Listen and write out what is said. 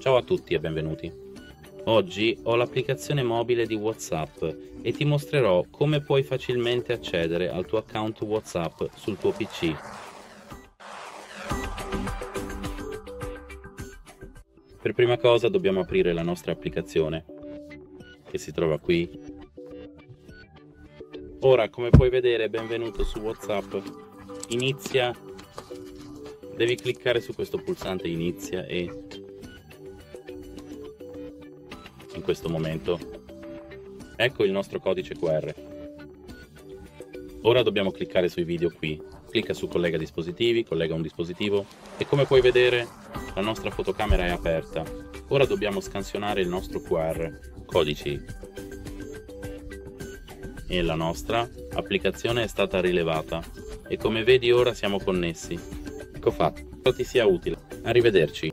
Ciao a tutti e benvenuti. Oggi ho l'applicazione mobile di WhatsApp e ti mostrerò come puoi facilmente accedere al tuo account WhatsApp sul tuo PC. Per prima cosa dobbiamo aprire la nostra applicazione, che si trova qui. Ora, come puoi vedere, benvenuto su WhatsApp. Devi cliccare su questo pulsante Inizia e in questo momento ecco il nostro codice QR. Ora dobbiamo cliccare sui video qui. Clicca su collega dispositivi, collega un dispositivo e come puoi vedere la nostra fotocamera è aperta. Ora dobbiamo scansionare il nostro QR, codici, e la nostra applicazione è stata rilevata e come vedi ora siamo connessi. Ecco fatto. Spero ti sia utile. Arrivederci.